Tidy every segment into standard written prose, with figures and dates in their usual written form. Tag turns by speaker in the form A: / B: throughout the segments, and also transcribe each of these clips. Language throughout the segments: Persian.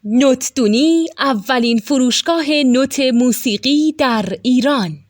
A: نوتدونی اولین فروشگاه نوت موسیقی در ایران.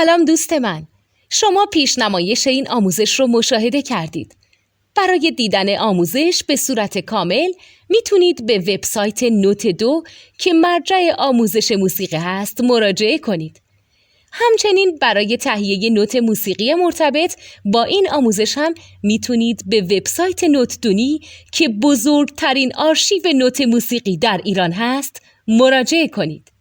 A: سلام دوست من، شما پیشنمایش این آموزش رو مشاهده کردید. برای دیدن آموزش به صورت کامل میتونید به وبسایت نوت2 که مرجع آموزش موسیقی هست مراجعه کنید. همچنین برای تهیه نوت موسیقی مرتبط با این آموزش هم میتونید به وبسایت نوتدونی که بزرگترین آرشیو نوت موسیقی در ایران هست مراجعه کنید.